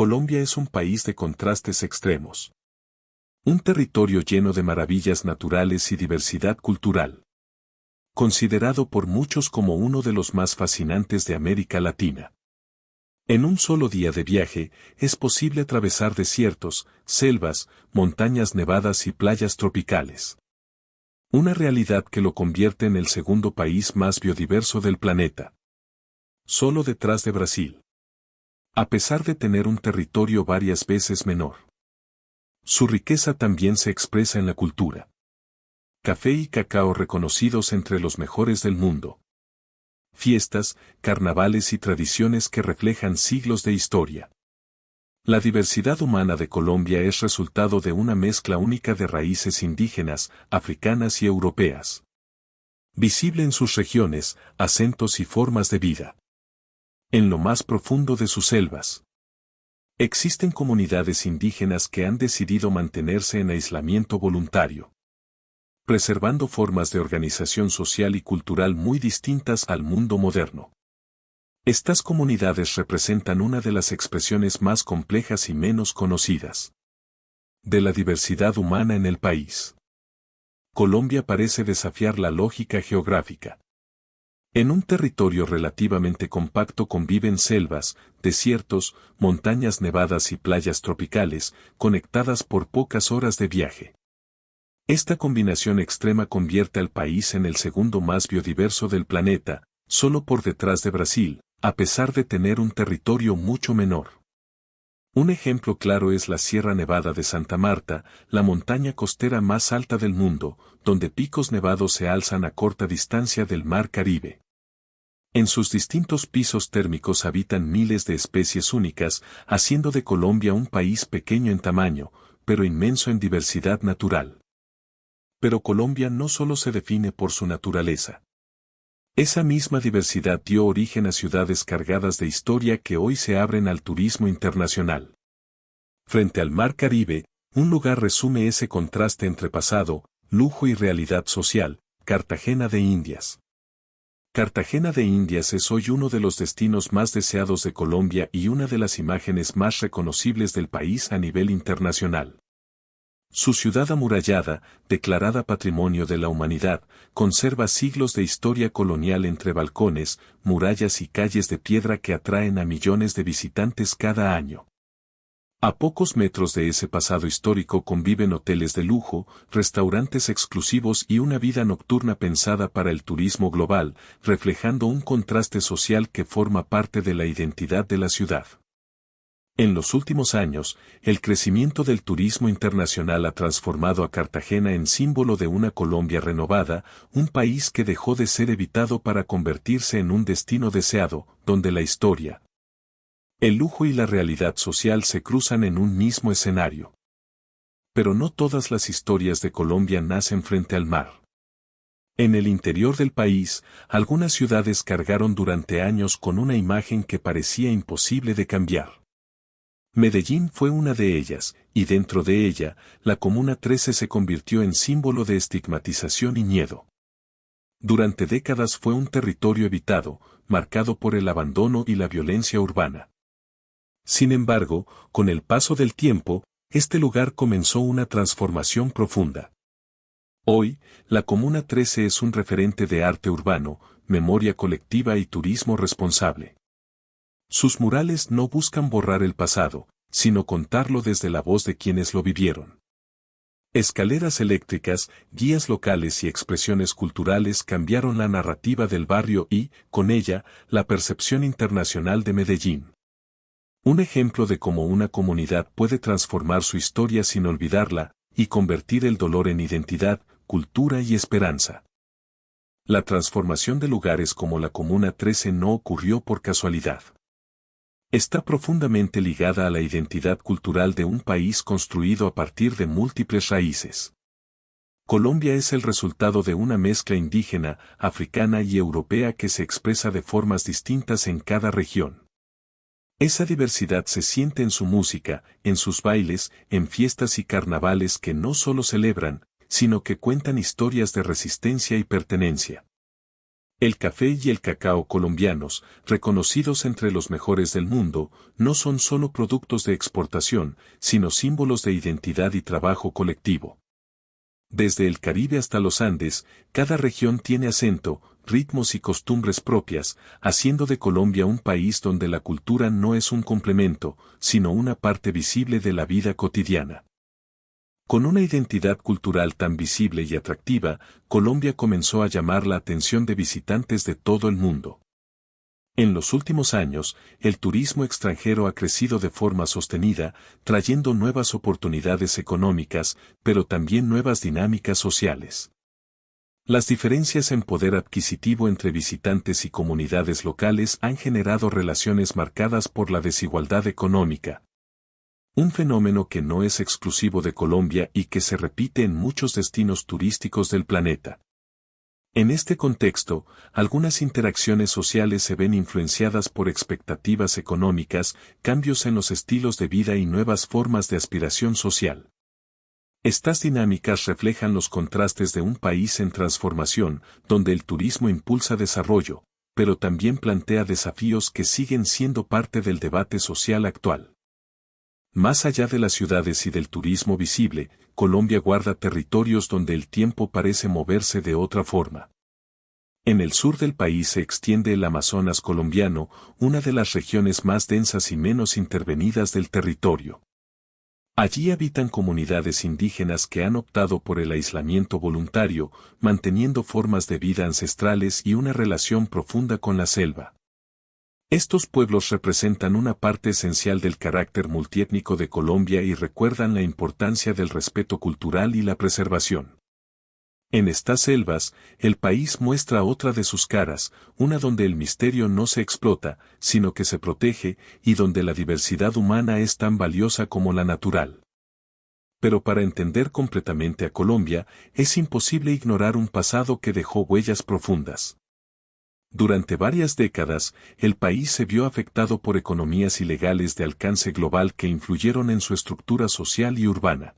Colombia es un país de contrastes extremos. Un territorio lleno de maravillas naturales y diversidad cultural. Considerado por muchos como uno de los más fascinantes de América Latina. En un solo día de viaje, es posible atravesar desiertos, selvas, montañas nevadas y playas tropicales. Una realidad que lo convierte en el segundo país más biodiverso del planeta. Solo detrás de Brasil. A pesar de tener un territorio varias veces menor. Su riqueza también se expresa en la cultura. Café y cacao reconocidos entre los mejores del mundo. Fiestas, carnavales y tradiciones que reflejan siglos de historia. La diversidad humana de Colombia es resultado de una mezcla única de raíces indígenas, africanas y europeas. Visible en sus regiones, acentos y formas de vida. En lo más profundo de sus selvas. Existen comunidades indígenas que han decidido mantenerse en aislamiento voluntario. Preservando formas de organización social y cultural muy distintas al mundo moderno. Estas comunidades representan una de las expresiones más complejas y menos conocidas de la diversidad humana en el país. Colombia parece desafiar la lógica geográfica. En un territorio relativamente compacto conviven selvas, desiertos, montañas nevadas y playas tropicales, conectadas por pocas horas de viaje. Esta combinación extrema convierte al país en el segundo más biodiverso del planeta, solo por detrás de Brasil, a pesar de tener un territorio mucho menor. Un ejemplo claro es la Sierra Nevada de Santa Marta, la montaña costera más alta del mundo, donde picos nevados se alzan a corta distancia del Mar Caribe. En sus distintos pisos térmicos habitan miles de especies únicas, haciendo de Colombia un país pequeño en tamaño, pero inmenso en diversidad natural. Pero Colombia no solo se define por su naturaleza. Esa misma diversidad dio origen a ciudades cargadas de historia que hoy se abren al turismo internacional. Frente al Mar Caribe, un lugar resume ese contraste entre pasado, lujo y realidad social, Cartagena de Indias. Cartagena de Indias es hoy uno de los destinos más deseados de Colombia y una de las imágenes más reconocibles del país a nivel internacional. Su ciudad amurallada, declarada Patrimonio de la Humanidad, conserva siglos de historia colonial entre balcones, murallas y calles de piedra que atraen a millones de visitantes cada año. A pocos metros de ese pasado histórico conviven hoteles de lujo, restaurantes exclusivos y una vida nocturna pensada para el turismo global, reflejando un contraste social que forma parte de la identidad de la ciudad. En los últimos años, el crecimiento del turismo internacional ha transformado a Cartagena en símbolo de una Colombia renovada, un país que dejó de ser evitado para convertirse en un destino deseado, donde la historia, el lujo y la realidad social se cruzan en un mismo escenario. Pero no todas las historias de Colombia nacen frente al mar. En el interior del país, algunas ciudades cargaron durante años con una imagen que parecía imposible de cambiar. Medellín fue una de ellas, y dentro de ella, la Comuna 13 se convirtió en símbolo de estigmatización y miedo. Durante décadas fue un territorio evitado, marcado por el abandono y la violencia urbana. Sin embargo, con el paso del tiempo, este lugar comenzó una transformación profunda. Hoy, la Comuna 13 es un referente de arte urbano, memoria colectiva y turismo responsable. Sus murales no buscan borrar el pasado, sino contarlo desde la voz de quienes lo vivieron. Escaleras eléctricas, guías locales y expresiones culturales cambiaron la narrativa del barrio y, con ella, la percepción internacional de Medellín. Un ejemplo de cómo una comunidad puede transformar su historia sin olvidarla, y convertir el dolor en identidad, cultura y esperanza. La transformación de lugares como la Comuna 13 no ocurrió por casualidad. Está profundamente ligada a la identidad cultural de un país construido a partir de múltiples raíces. Colombia es el resultado de una mezcla indígena, africana y europea que se expresa de formas distintas en cada región. Esa diversidad se siente en su música, en sus bailes, en fiestas y carnavales que no solo celebran, sino que cuentan historias de resistencia y pertenencia. El café y el cacao colombianos, reconocidos entre los mejores del mundo, no son solo productos de exportación, sino símbolos de identidad y trabajo colectivo. Desde el Caribe hasta los Andes, cada región tiene acento, ritmos y costumbres propias, haciendo de Colombia un país donde la cultura no es un complemento, sino una parte visible de la vida cotidiana. Con una identidad cultural tan visible y atractiva, Colombia comenzó a llamar la atención de visitantes de todo el mundo. En los últimos años, el turismo extranjero ha crecido de forma sostenida, trayendo nuevas oportunidades económicas, pero también nuevas dinámicas sociales. Las diferencias en poder adquisitivo entre visitantes y comunidades locales han generado relaciones marcadas por la desigualdad económica. Un fenómeno que no es exclusivo de Colombia y que se repite en muchos destinos turísticos del planeta. En este contexto, algunas interacciones sociales se ven influenciadas por expectativas económicas, cambios en los estilos de vida y nuevas formas de aspiración social. Estas dinámicas reflejan los contrastes de un país en transformación, donde el turismo impulsa desarrollo, pero también plantea desafíos que siguen siendo parte del debate social actual. Más allá de las ciudades y del turismo visible, Colombia guarda territorios donde el tiempo parece moverse de otra forma. En el sur del país se extiende el Amazonas colombiano, una de las regiones más densas y menos intervenidas del territorio. Allí habitan comunidades indígenas que han optado por el aislamiento voluntario, manteniendo formas de vida ancestrales y una relación profunda con la selva. Estos pueblos representan una parte esencial del carácter multiétnico de Colombia y recuerdan la importancia del respeto cultural y la preservación. En estas selvas, el país muestra otra de sus caras, una donde el misterio no se explota, sino que se protege, y donde la diversidad humana es tan valiosa como la natural. Pero para entender completamente a Colombia, es imposible ignorar un pasado que dejó huellas profundas. Durante varias décadas, el país se vio afectado por economías ilegales de alcance global que influyeron en su estructura social y urbana.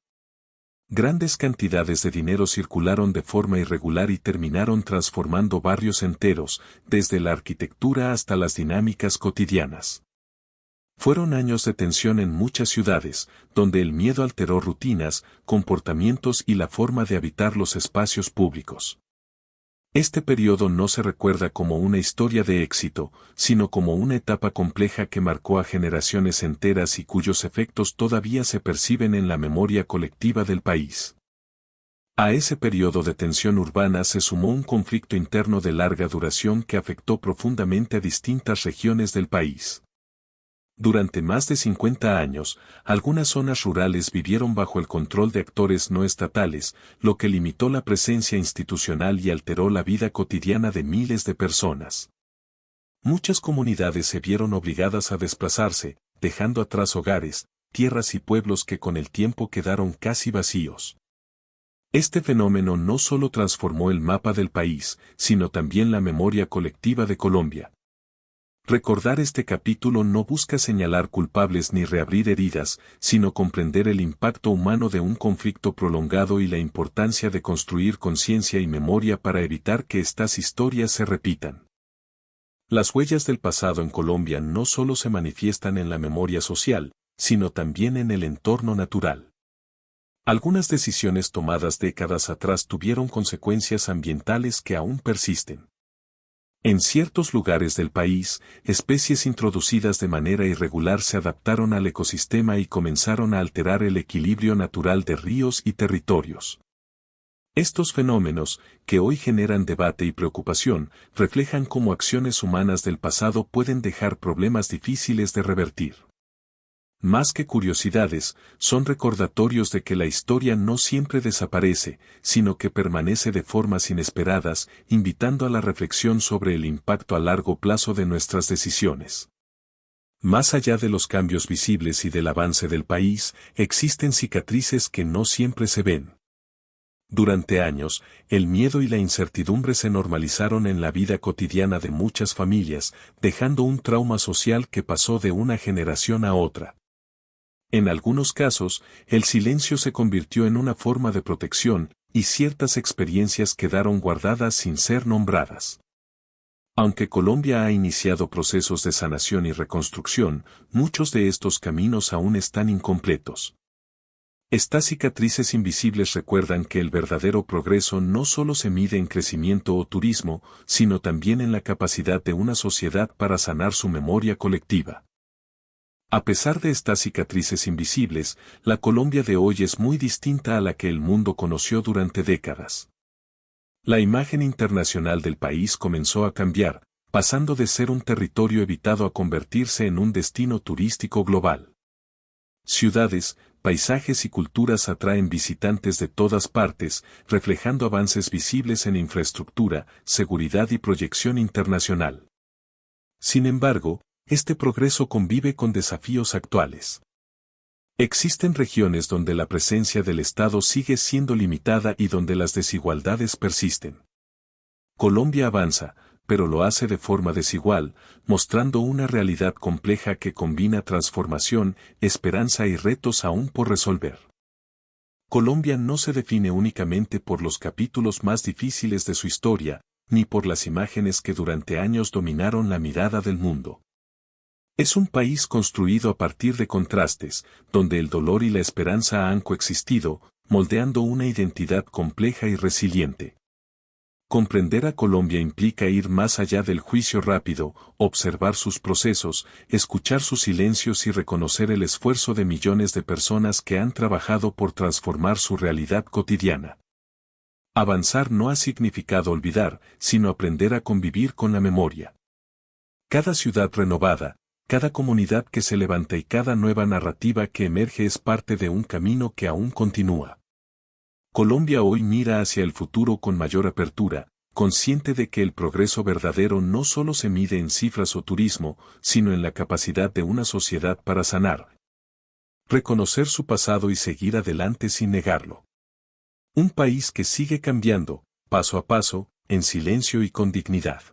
Grandes cantidades de dinero circularon de forma irregular y terminaron transformando barrios enteros, desde la arquitectura hasta las dinámicas cotidianas. Fueron años de tensión en muchas ciudades, donde el miedo alteró rutinas, comportamientos y la forma de habitar los espacios públicos. Este periodo no se recuerda como una historia de éxito, sino como una etapa compleja que marcó a generaciones enteras y cuyos efectos todavía se perciben en la memoria colectiva del país. A ese periodo de tensión urbana se sumó un conflicto interno de larga duración que afectó profundamente a distintas regiones del país. Durante más de 50 años, algunas zonas rurales vivieron bajo el control de actores no estatales, lo que limitó la presencia institucional y alteró la vida cotidiana de miles de personas. Muchas comunidades se vieron obligadas a desplazarse, dejando atrás hogares, tierras y pueblos que con el tiempo quedaron casi vacíos. Este fenómeno no solo transformó el mapa del país, sino también la memoria colectiva de Colombia. Recordar este capítulo no busca señalar culpables ni reabrir heridas, sino comprender el impacto humano de un conflicto prolongado y la importancia de construir conciencia y memoria para evitar que estas historias se repitan. Las huellas del pasado en Colombia no solo se manifiestan en la memoria social, sino también en el entorno natural. Algunas decisiones tomadas décadas atrás tuvieron consecuencias ambientales que aún persisten. En ciertos lugares del país, especies introducidas de manera irregular se adaptaron al ecosistema y comenzaron a alterar el equilibrio natural de ríos y territorios. Estos fenómenos, que hoy generan debate y preocupación, reflejan cómo acciones humanas del pasado pueden dejar problemas difíciles de revertir. Más que curiosidades, son recordatorios de que la historia no siempre desaparece, sino que permanece de formas inesperadas, invitando a la reflexión sobre el impacto a largo plazo de nuestras decisiones. Más allá de los cambios visibles y del avance del país, existen cicatrices que no siempre se ven. Durante años, el miedo y la incertidumbre se normalizaron en la vida cotidiana de muchas familias, dejando un trauma social que pasó de una generación a otra. En algunos casos, el silencio se convirtió en una forma de protección, y ciertas experiencias quedaron guardadas sin ser nombradas. Aunque Colombia ha iniciado procesos de sanación y reconstrucción, muchos de estos caminos aún están incompletos. Estas cicatrices invisibles recuerdan que el verdadero progreso no solo se mide en crecimiento o turismo, sino también en la capacidad de una sociedad para sanar su memoria colectiva. A pesar de estas cicatrices invisibles, la Colombia de hoy es muy distinta a la que el mundo conoció durante décadas. La imagen internacional del país comenzó a cambiar, pasando de ser un territorio evitado a convertirse en un destino turístico global. Ciudades, paisajes y culturas atraen visitantes de todas partes, reflejando avances visibles en infraestructura, seguridad y proyección internacional. Sin embargo, este progreso convive con desafíos actuales. Existen regiones donde la presencia del Estado sigue siendo limitada y donde las desigualdades persisten. Colombia avanza, pero lo hace de forma desigual, mostrando una realidad compleja que combina transformación, esperanza y retos aún por resolver. Colombia no se define únicamente por los capítulos más difíciles de su historia, ni por las imágenes que durante años dominaron la mirada del mundo. Es un país construido a partir de contrastes, donde el dolor y la esperanza han coexistido, moldeando una identidad compleja y resiliente. Comprender a Colombia implica ir más allá del juicio rápido, observar sus procesos, escuchar sus silencios y reconocer el esfuerzo de millones de personas que han trabajado por transformar su realidad cotidiana. Avanzar no ha significado olvidar, sino aprender a convivir con la memoria. Cada ciudad renovada, cada comunidad que se levanta y cada nueva narrativa que emerge es parte de un camino que aún continúa. Colombia hoy mira hacia el futuro con mayor apertura, consciente de que el progreso verdadero no solo se mide en cifras o turismo, sino en la capacidad de una sociedad para sanar, reconocer su pasado y seguir adelante sin negarlo. Un país que sigue cambiando, paso a paso, en silencio y con dignidad.